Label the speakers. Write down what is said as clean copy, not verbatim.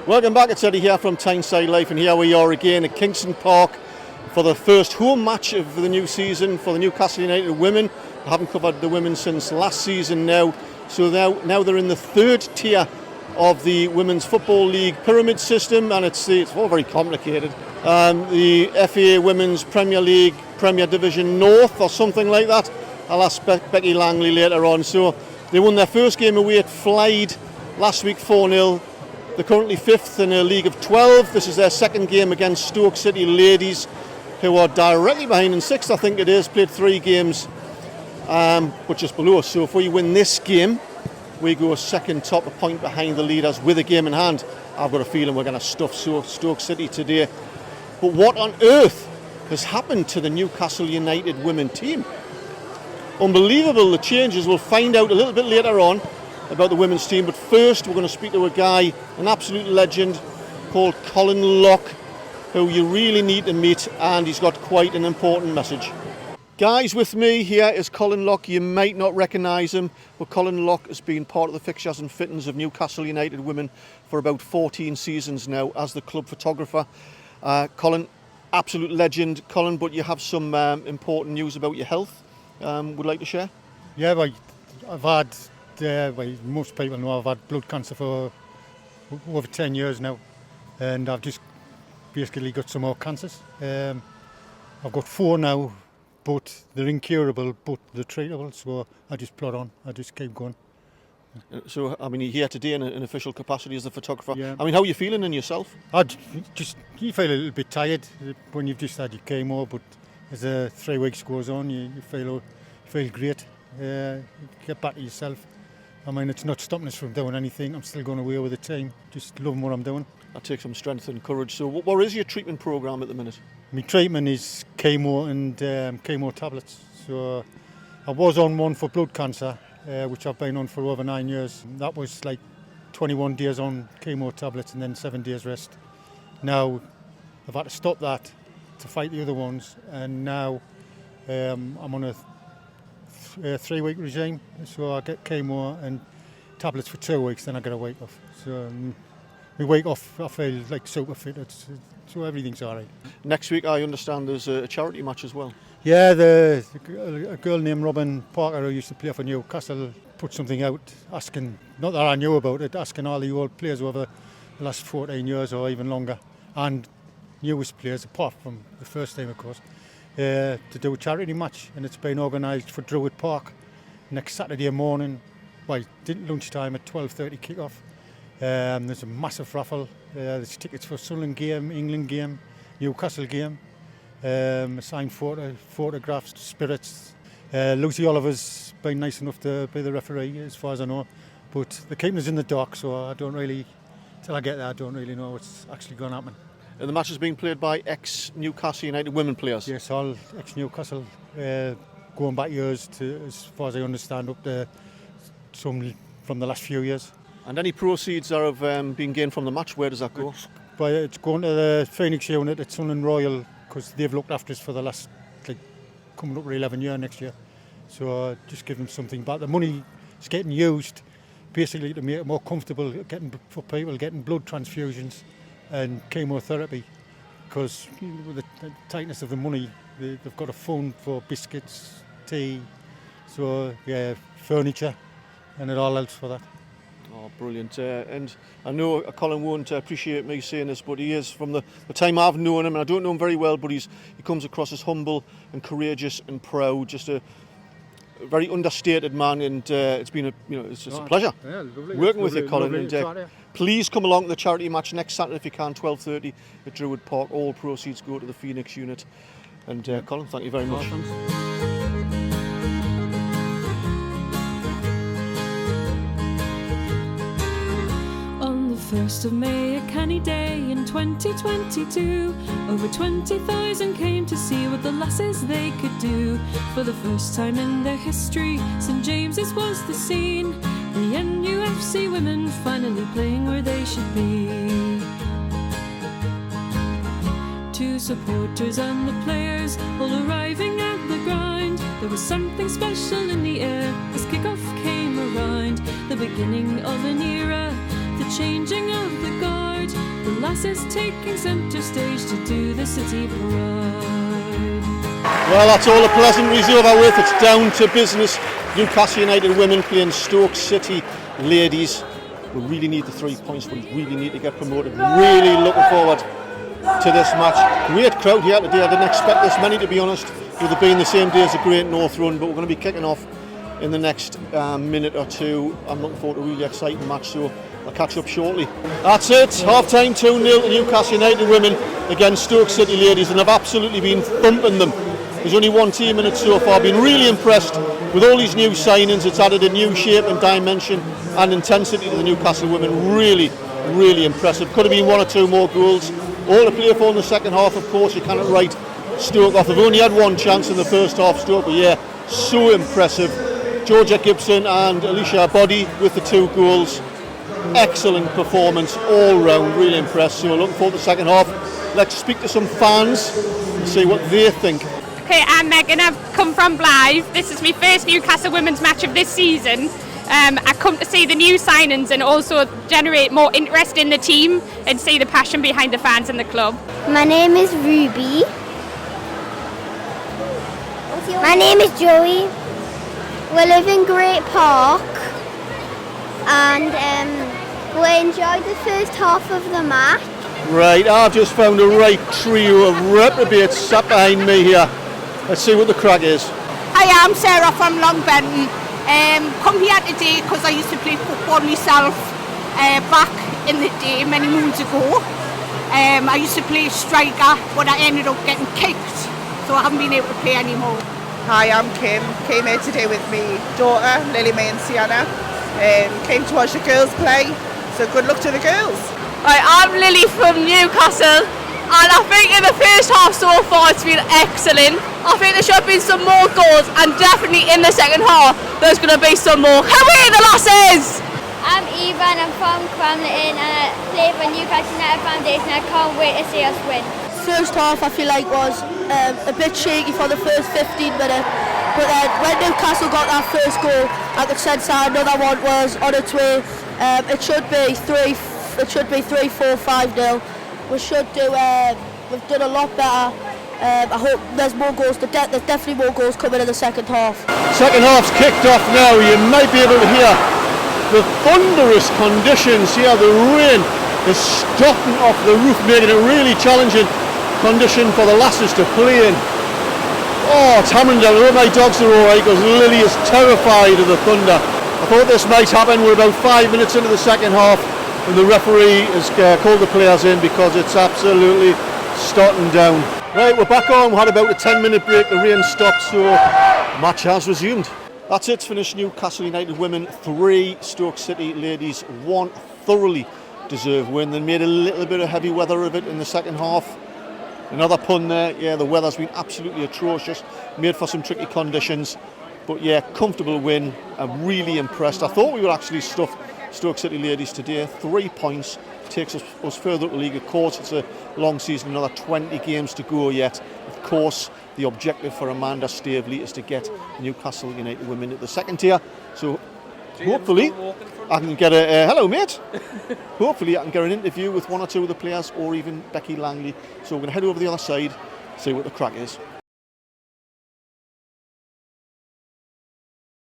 Speaker 1: Welcome back, it's Eddie here from Tyneside Life, and here we are again at Kingston Park for the first home match of the new season for the Newcastle United women. I haven't covered the women since last season now, so now they're in the third tier of the Women's Football League pyramid system, and it's all very complicated. The FA Women's Premier League, Premier Division North or something like that. I'll ask Becky Langley later on. So they won their first game away at Flyde last week 4-0. They're currently 5th in a league of 12. This is their second game against Stoke City ladies, who are directly behind in 6th, I think it is. Played 3 games, but just below us. So if we win this game, we go second top, a point behind the leaders with a game in hand. I've got a feeling we're going to stuff Stoke City today. But what on earth has happened to the Newcastle United women team? Unbelievable, the changes. We'll find out a little bit later on about the women's team, but first we're going to speak to a guy, an absolute legend called Colin Locke, who you really need to meet, and he's got quite an important message. Guys, with me here is Colin Locke. You might not recognise him, but Colin Locke has been part of the fixtures and fittings of Newcastle United women for about 14 seasons now as the club photographer. Colin, absolute legend, Colin, but you have some important news about your health. Would like to share?
Speaker 2: Yeah, I've had, most people know I've had blood cancer for over 10 years now, and I've just basically got some more cancers. I've got 4 now, but they're incurable, but they're treatable, so I just plod on, I just keep going.
Speaker 1: So, I mean, you're here today in an official capacity as the photographer.
Speaker 2: Yeah.
Speaker 1: I mean, how are you feeling in yourself?
Speaker 2: You feel a little bit tired when you've just had your chemo, but as 3 weeks goes on, you feel great. You get back to yourself. I mean, it's not stopping us from doing anything. I'm still going away with the team, just loving what I'm doing.
Speaker 1: That takes some strength and courage. So what is your treatment programme at the minute?
Speaker 2: My treatment is chemo and chemo tablets. So I was on one for blood cancer, which I've been on for over 9 years. That was like 21 days on chemo tablets and then 7 days rest. Now I've had to stop that to fight the other ones, and now I'm on a 3-week regime. So I get chemo and tablets for 2 weeks, then I get a week off. So my week off, I feel like super fit. So everything's all right.
Speaker 1: Next week, I understand there's a charity match as well.
Speaker 2: Yeah, a girl named Robin Parker, who used to play for Newcastle, put something out asking, not that I knew about it, asking all the old players over the last 14 years or even longer, and newest players, apart from the first team of course, to do a charity match, and it's been organised for Druid Park next Saturday morning, lunchtime at 12:30 kick-off. There's a massive raffle. There's tickets for Sunderland game, England game, Newcastle game, signed photographs, spirits. Lucy Oliver's been nice enough to be the referee as far as I know, but they're keeping us in the dark, so till I get there I don't really know what's actually going to happen.
Speaker 1: And the match is being played by ex-Newcastle United women players?
Speaker 2: Yes, all ex-Newcastle, going back years to, as far as I understand, up to some from the last few years.
Speaker 1: And any proceeds that have been gained from the match, where does that go?
Speaker 2: It's going to the Phoenix unit at Sunderland Royal, because they've looked after us for the last, coming up for 11 years next year. So just give them something back. The money is getting used basically to make it more comfortable for people getting blood transfusions and chemotherapy, because with the tightness of the money, they've got a fund for biscuits, tea, so yeah, furniture, and it all helps for that.
Speaker 1: Oh, brilliant. And I know Colin won't appreciate me saying this, but he is, from the time I've known him, and I don't know him very well, but he comes across as humble and courageous and proud, just a very understated man, and it's been a pleasure working with you, Colin. And please come along to the charity match next Saturday if you can, 12:30 at Druid Park. All proceeds go to the Phoenix unit. And Colin, thank you very much.
Speaker 3: On the 1st of May, a canny day in 2022, over 20,000 came to see what the lasses they could do. For the first time in their history, St James's was the scene, the NUFC women finally playing where they should be. Two supporters and the players all arriving at the ground, there was something special in the air as kick-off came around. The beginning of an era, the changing of the guard, lasses taking centre stage to do the city pride.
Speaker 1: Well, that's all the pleasantries over with. It's down to business. Newcastle United women playing Stoke City ladies. We really need the 3 points. We really need to get promoted. Really looking forward to this match. Great crowd here today. I didn't expect this many, to be honest. It would have been the same day as the Great North Run, but we're going to be kicking off in the next minute or two. I'm looking forward to a really exciting match, so I'll catch up shortly. That's it. Half-time 2-0 to Newcastle United women against Stoke City ladies, and I've absolutely been thumping them. There's only one team in it so far. I've been really impressed with all these new signings. It's added a new shape and dimension and intensity to the Newcastle women. Really, really impressive. Could have been one or two more goals. All to play for in the second half, of course. You cannot write Stoke off. They've only had one chance in the first half, Stoke, but yeah, so impressive. Georgia Gibson and Alicia Body with the 2 goals. Excellent performance all round, really impressed. So looking forward to the second half. Let's speak to some fans and see what they think.
Speaker 4: Okay, I'm Megan, I've come from Blythe. This is my first Newcastle women's match of this season. I come to see the new signings and also generate more interest in the team and see the passion behind the fans and the club.
Speaker 5: My name is Ruby. My name is Joey. We live in Great Park and we enjoyed the first half of the match.
Speaker 1: Right, I've just found a right trio of reprobates sat behind me here. Let's see what the crack is.
Speaker 6: Hi, I'm Sarah from Long Benton. Come here today because I used to play football myself back in the day, many moons ago. I used to play striker, but I ended up getting kicked, so I haven't been able to play anymore.
Speaker 7: Hi, I'm Kim. Came here today with my daughter, Lily May and Sienna. Came to watch the girls play, so good luck to the girls.
Speaker 4: Right, I'm Lily from Newcastle, and I think in the first half so far it's been excellent. I think there should have been some more goals, and definitely in the second half there's going to be some more. Come here, the lasses!
Speaker 5: I'm Eva and I'm from Cromlin and I play for Newcastle United Foundation. I can't wait to see us win.
Speaker 8: First half I feel like was a bit shaky for the first 15 minutes, but then when Newcastle got that first goal I could sense that another one was on its way. It should be 3-4-5-0. We've done a lot better. I hope there's more goals. There's definitely more goals coming in the second half.
Speaker 1: Second half's kicked off now. You might be able to hear the thunderous conditions here. The rain is stopping off the roof, making it really challenging condition for the lasses to play in. Oh, it's hammering down. I hope my dogs are alright because Lily is terrified of the thunder. I thought this might happen. We're about 5 minutes into the second half and the referee has called the players in because it's absolutely starting down. Right, we're back on. We had about a 10-minute break. The rain stopped, so match has resumed. That's it. Finished Newcastle United women 3, Stoke City ladies 1. Thoroughly deserved win. They made a little bit of heavy weather of it in the second half. Another pun there. Yeah, the weather's been absolutely atrocious. Made for some tricky conditions. But yeah, comfortable win. I'm really impressed. I thought we would actually stuff Stoke City ladies today. 3 points. Takes us further up the league. Of course, it's a long season, another 20 games to go yet. Of course, the objective for Amanda Stavely is to get Newcastle United women at the second tier. So hopefully I can get a hello mate. Hopefully I can get an interview with one or two of the players or even Becky Langley. So we're going to head over the other side, see what the crack is.